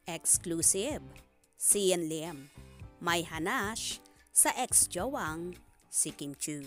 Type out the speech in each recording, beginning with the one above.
Exclusive, Sian Lim, may hanash sa ex-jowang si Kim Chiu.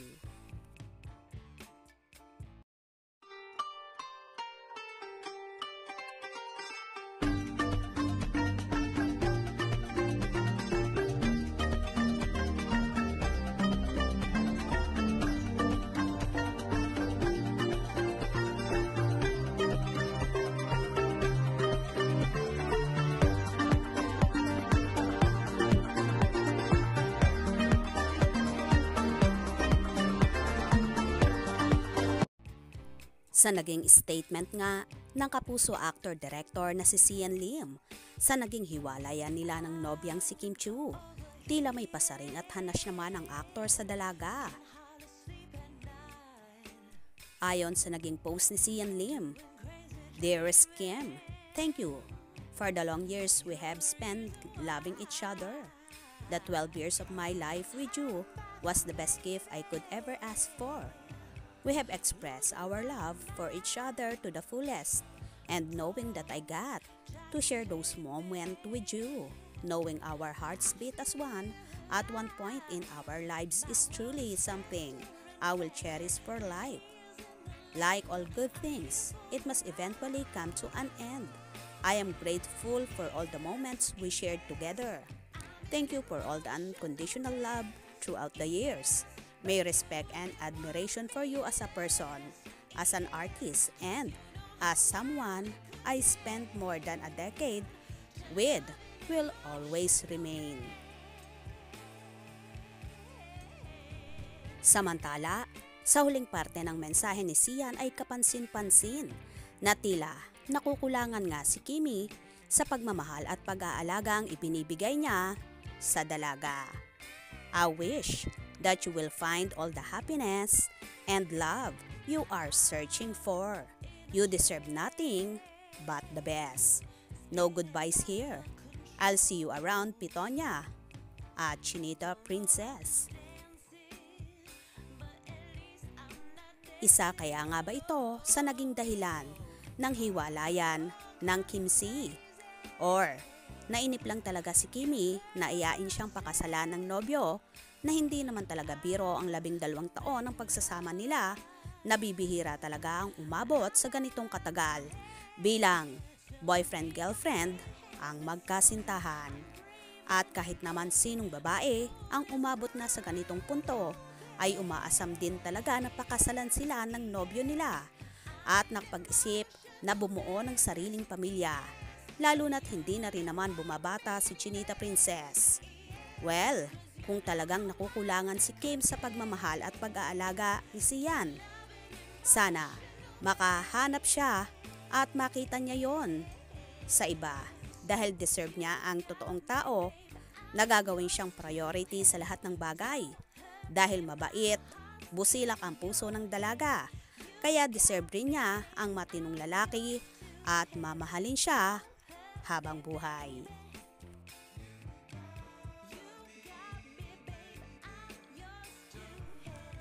Sa naging statement nga ng kapuso actor-director na si Sian Lim sa naging hiwalayan nila ng nobyang si Kim Chiu, tila may pasaring at hanas naman ang aktor sa dalaga. Ayon sa naging post ni Sian Lim, "Dearest Kim, thank you for the long years we have spent loving each other. The 12 years of my life with you was the best gift I could ever ask for. We have expressed our love for each other to the fullest, and knowing that I got to share those moments with you, knowing our hearts beat as one at one point in our lives is truly something I will cherish for life. Like all good things, it must eventually come to an end. I am grateful for all the moments we shared together. Thank you for all the unconditional love throughout the years. May respect and admiration for you as a person, as an artist, and as someone I spent more than a decade with will always remain." Samantala, sa huling parte ng mensahe ni Sian ay kapansin-pansin na tila nakukulangan nga si Kimi sa pagmamahal at pag-aalaga ang ibinibigay niya sa dalaga. "I wish that you will find all the happiness and love you are searching for. You deserve nothing but the best. No goodbyes here. I'll see you around, Pitonia at Chinita Princess." Isa kaya nga ba ito sa naging dahilan ng hiwalayan ng Kim Si? Or nainip lang talaga si Kimi na iyain siyang pakasalan ng nobyo na hindi naman talaga biro ang 12 taon ng pagsasama nila, nabibihira talaga ang umabot sa ganitong katagal bilang boyfriend-girlfriend ang magkasintahan. At kahit naman sinong babae ang umabot na sa ganitong punto, ay umaasam din talaga na pakasalan sila ng nobyo nila at nakapag-isip na bumuo ng sariling pamilya, lalo na't hindi na rin naman bumabata si Chinita Princess. Well, kung talagang nakukulangan si Kim sa pagmamahal at pag-aalaga ni Sian, sana makahanap siya at makita niya yon sa iba dahil deserve niya ang totoong tao na gagawin siyang priority sa lahat ng bagay. Dahil mabait, busilak ang puso ng dalaga, kaya deserve rin niya ang matinong lalaki at mamahalin siya habang buhay.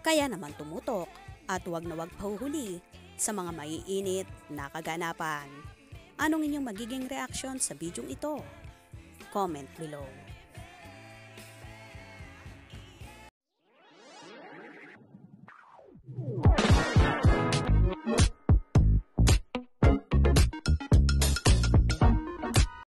Kaya naman tumutok at huwag na huwag pahuhuli sa mga maiinit na kaganapan. Anong inyong magiging reaksyon sa bidyong ito? Comment below.